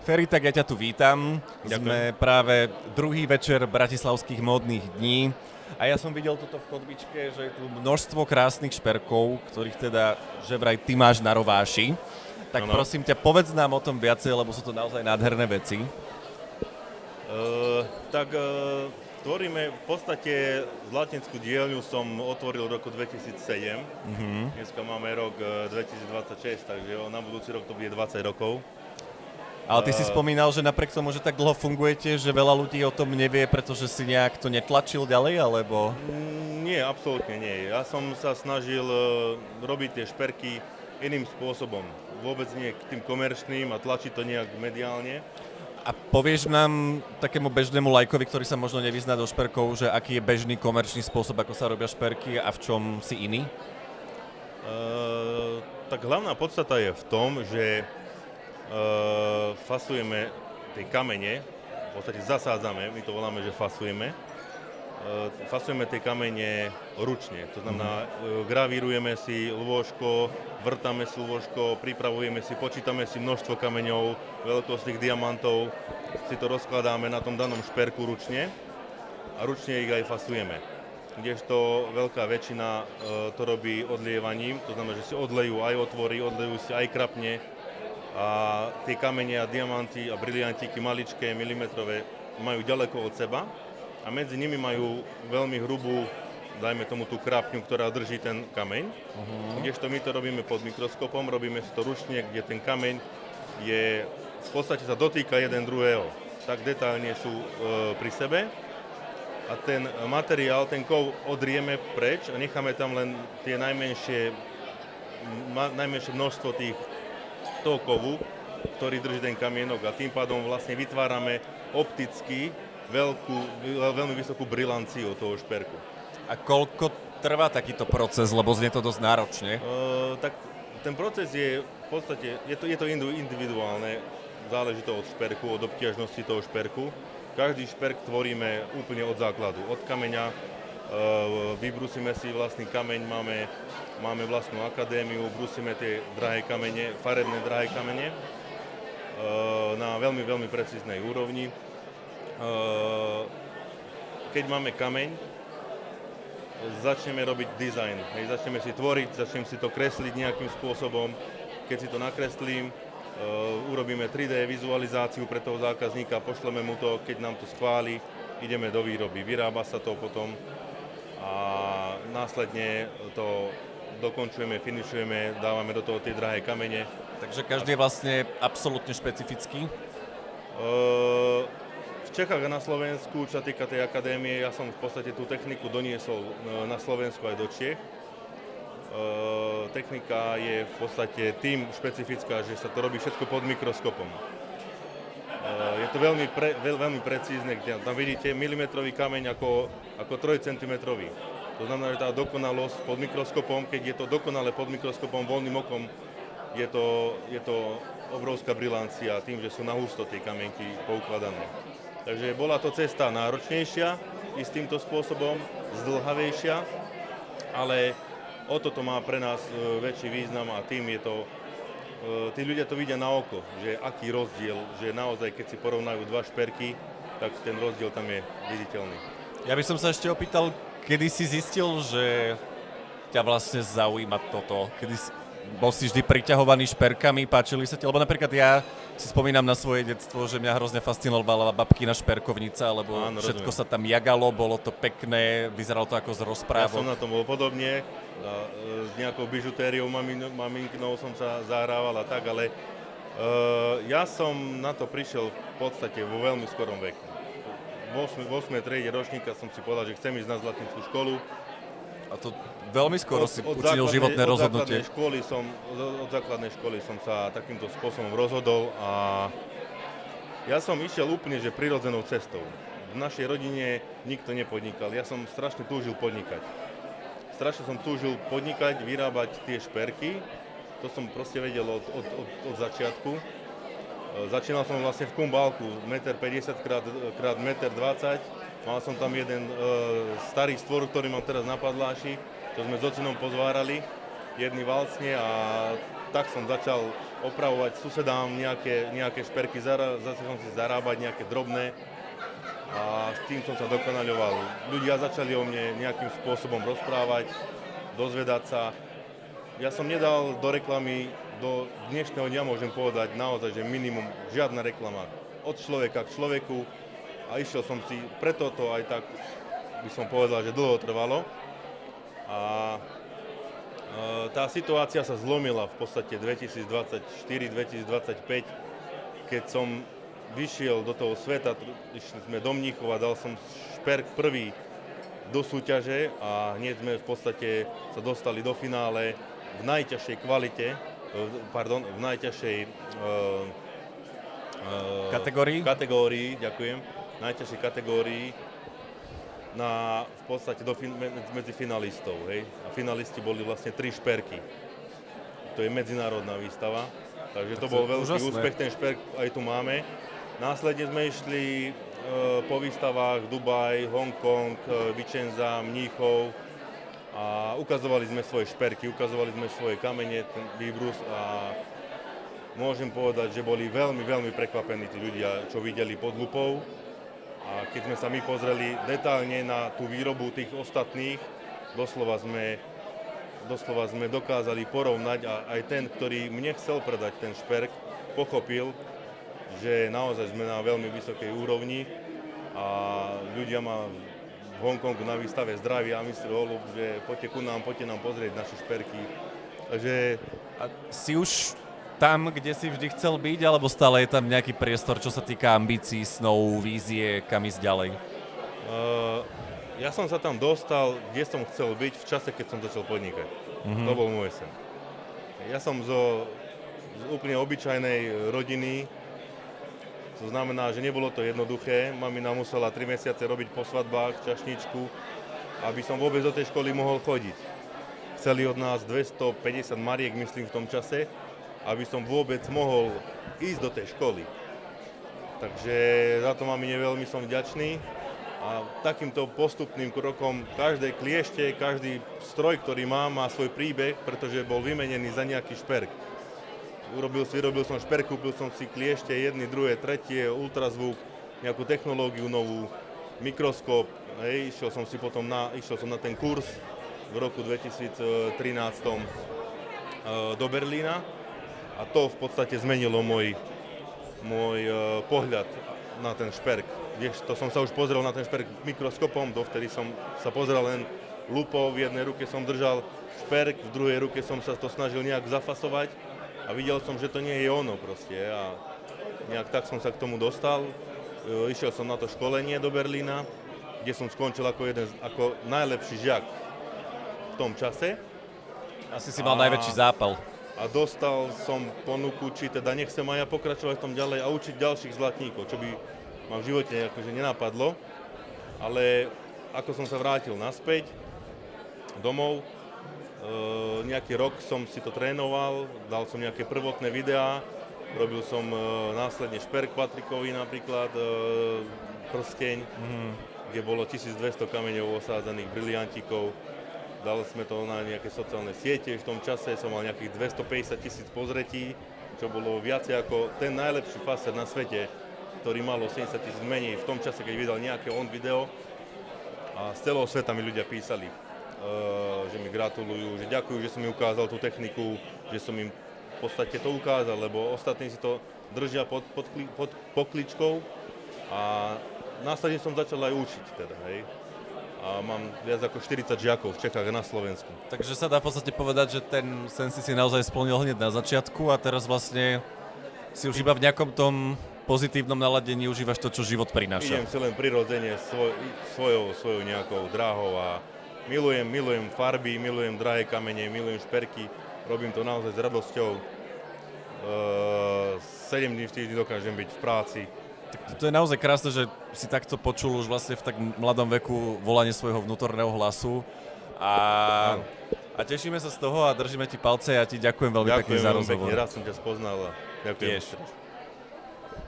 Ferry, tak ja ťa tu vítam. Ďakujem. Sme práve druhý večer bratislavských módnych dní a ja som videl toto v chodbičke, že je tu množstvo krásnych šperkov, ktorých teda, že vraj ty máš na rováši. Tak Ano. prosím ťa, povedz nám o tom viacej, lebo sú to naozaj nádherné veci. Tvoríme v podstate zlatnickú dielňu som otvoril v roku 2007. Dneska máme rok 2026, takže na budúci rok to bude 20 rokov. Ale ty si spomínal, že napriek tomu, že tak dlho fungujete, že veľa ľudí o tom nevie, pretože si nejak to netlačil ďalej, alebo... Nie, absolútne nie. Ja som sa snažil robiť tie šperky iným spôsobom. Vôbec nie k tým komerčným a tlačiť to nejak mediálne. A povieš nám takému bežnému lajkovi, ktorý sa možno nevyzná do šperkov, že aký je bežný komerčný spôsob, ako sa robia šperky a v čom si iný? Tak hlavná podstata je v tom, že fasujeme tie kamene, v podstate zasádzame, my to voláme, že fasujeme. Fasujeme tie kamene ručne, to znamená, gravírujeme si lôžko, vrtáme si lôžko, pripravujeme si, počítame si množstvo kameňov, veľkosť tých diamantov, si to rozkladáme na tom danom šperku ručne a ručne ich aj fasujeme. Kdežto veľká väčšina to robí odlievaním, to znamená, že si odlejú aj otvory, odlejú si aj krapne a tie kamene a diamanty a briliantíky maličké, milimetrové majú ďaleko od seba. A medzi nimi majú veľmi hrubú, dajme tomu tú krapňu, ktorá drží ten kameň. Kdežto my to robíme pod mikroskopom, robíme si to ručne, kde ten kameň je, v podstate sa dotýka jeden druhého. Tak detailne sú pri sebe. A ten materiál, ten kov odrieme preč a necháme tam len tie najmenšie množstvo toho kovu, ktorý drží ten kamienok a tým pádom vlastne vytvárame opticky veľmi vysokú brilanciu toho šperku. A koľko trvá takýto proces, lebo znie to dosť náročne? Tak ten proces je v podstate, je to individuálne, záleží to od šperku, od obťažnosti toho šperku. Každý šperk tvoríme úplne od základu, od kameňa, vybrúsime si vlastný kameň, máme vlastnú akadémiu, brúsime tie drahé kamene, farebné drahé kamene na veľmi, veľmi precíznej úrovni. Keď máme kameň, začneme robiť dizajn, začneme si tvoriť, začneme si to kresliť nejakým spôsobom. Keď si to nakreslím, urobíme 3D vizualizáciu pre toho zákazníka, pošleme mu to, keď nám to schváli, ideme do výroby, vyrába sa to potom a následne to dokončujeme, finišujeme, dávame do toho tie drahé kamene. Takže každý je vlastne absolútne špecifický? V Čechách a na Slovensku, čo sa týka tej akadémie, ja som v podstate tú techniku doniesol na Slovensku aj do Čiech. Technika je v podstate tým špecifická, že sa to robí všetko pod mikroskopom. Je to veľmi precízne, kde tam vidíte milimetrový kameň ako 3 cm. To znamená, že tá dokonalosť pod mikroskopom, keď je to dokonale pod mikroskopom voľným okom, je to obrovská brilancia tým, že sú na husto tie kamienky poukladané. Takže bola to cesta náročnejšia, i s týmto spôsobom, zdĺhavejšia, ale o toto má pre nás väčší význam a tým je to, tí ľudia to vidia na oko, že aký rozdiel, že naozaj keď si porovnajú dva šperky, tak ten rozdiel tam je viditeľný. Ja by som sa ešte opýtal, kedy si zistil, že ťa vlastne zaujíma toto? Bol si vždy priťahovaný šperkami, páčili sa ti? Lebo napríklad ja si spomínam na svoje detstvo, že mňa hrozne fascinovala babkina šperkovnica, lebo áno, všetko sa tam jagalo, bolo to pekné, vyzeralo to ako z rozprávok. Ja som na tom bol podobne, s nejakou bižutériou maminkinou som sa zahrával a tak, ale ja som na to prišiel v podstate vo veľmi skorom veku. V 8. triede ročníka som si povedal, že chcem ísť na zlatnickú školu. A to veľmi skoro si učinil životné rozhodnutie. Od základnej školy som sa takýmto spôsobom rozhodol a ja som išiel úplne že prirodzenou cestou. V našej rodine nikto nepodnikal, ja som strašne túžil podnikať. Vyrábať tie šperky, to som proste vedel od začiatku. Začínal som vlastne v kumbálku, 1,50 m x 1,20 m. Mal som tam jeden starý stvor, ktorý mám teraz na padláši, čo sme s ocinom pozvárali, jedny valcne a tak som začal opravovať susedám nejaké šperky, zase som si zarábať nejaké drobné a s tým som sa dokonaľoval. Ľudia začali o mne nejakým spôsobom rozprávať, dozvedať sa. Ja som nedal do reklamy, do dnešného dňa môžem povedať naozaj, že minimum, žiadna reklama. Od človeka k človeku a išiel som si, preto to aj tak by som povedal, že dlho trvalo. A tá situácia sa zlomila v podstate 2024-2025, keď som vyšiel do toho sveta, išli sme do Mníchova, dal som šperk prvý do súťaže a hneď sme v podstate sa dostali do finále v najťažšej kvalite, v najťažšej kategórii, ďakujem, najťažšej kategórii v podstate medzi finalistov, hej. A finalisti boli vlastne 3 šperky. To je medzinárodná výstava, takže to bol veľký úspech, ten šperk aj tu máme. Následne sme išli po výstavách Dubaj, Hongkong, Vicenza, Mníchov a ukazovali sme svoje šperky, ukazovali sme svoje kamene, ten výbrus a môžem povedať, že boli veľmi, veľmi prekvapení tí ľudia, čo videli pod lupou. A keď sme sa my pozreli detálne na tú výrobu tých ostatných, doslova sme dokázali porovnať a aj ten, ktorý mne chcel predať ten šperk, pochopil, že naozaj sme na veľmi vysokej úrovni a ľudia ma v Hongkongu na výstave zdravia a mysleli, že poďte nám pozrieť naše šperky. Takže... A si už tam, kde si vždy chcel byť, alebo stále je tam nejaký priestor, čo sa týka ambícií, snov, vízie, kam ísť ďalej? Ja som sa tam dostal, kde som chcel byť v čase, keď som začal podnikať. To bol môj sen. Ja som z úplne obyčajnej rodiny, to znamená, že nebolo to jednoduché. Mamina musela 3 mesiace robiť po svadbách čašničku, aby som vôbec do tej školy mohol chodiť. Chceli od nás 250 mariek, myslím, v tom čase, aby som vôbec mohol ísť do tej školy. Takže za to mamine veľmi som vďačný a takýmto postupným krokom každej kliešte, každý stroj, ktorý mám, má svoj príbeh, pretože bol vymenený za nejaký šperk. Vyrobil som šperk, kúpil som si kliešte, jedny, druhé, tretie, ultrazvuk, nejakú technológiu novú, mikroskop, išiel som na ten kurz v roku 2013 do Berlína. A to v podstate zmenilo môj pohľad na ten šperk. To som sa už pozrel na ten šperk mikroskopom, dovtedy som sa pozrel len lupou, v jednej ruke som držal šperk, v druhej ruke som sa to snažil nejak zafasovať a videl som, že to nie je ono proste. A nejak tak som sa k tomu dostal. Išiel som na to školenie do Berlína, kde som skončil ako najlepší žiak v tom čase. Asi si mal najväčší zápal. A dostal som ponuku, či teda nechcem aj ja pokračovať v tom ďalej a učiť ďalších zlatníkov, čo by ma v živote akože nenapadlo. Ale ako som sa vrátil naspäť domov, nejaký rok som si to trénoval, dal som nejaké prvotné videá, robil som následne šperk Patrikovi napríklad, prsteň, kde bolo 1200 kameňov osádzaných, briliantíkov. Dali sme to na nejaké sociálne siete, v tom čase som mal nejakých 250 000 pozretí, čo bolo viacej ako ten najlepší faser na svete, ktorý mal 80 000 menej v tom čase, keď vydal nejaké video. A z celého sveta mi ľudia písali, že mi gratulujú, že ďakujú, že som mi ukázal tú techniku, že som im v podstate to ukázal, lebo ostatní si to držia pod pokličkou a následne som začal aj učiť teda, hej. A mám viac ako 40 žiakov v Čechách a na Slovensku. Takže sa dá v podstate povedať, že ten sen si naozaj splnil hneď na začiatku a teraz vlastne si už iba v nejakom tom pozitívnom naladení užívaš to, čo život prináša. Idem si len prirodzene svojou nejakou dráhou a milujem farby, milujem drahé kamene, milujem šperky, robím to naozaj s radosťou. 7 dní v týždni dokážem byť v práci. Tak to je naozaj krásne, že si takto počul už vlastne v tak mladom veku volanie svojho vnútorného hlasu a tešíme sa z toho a držíme ti palce a ja ti ďakujem veľmi pekne za rozhovor. Ďakujem veľmi pekne, rád som ťa spoznal a ďakujem. Tiež.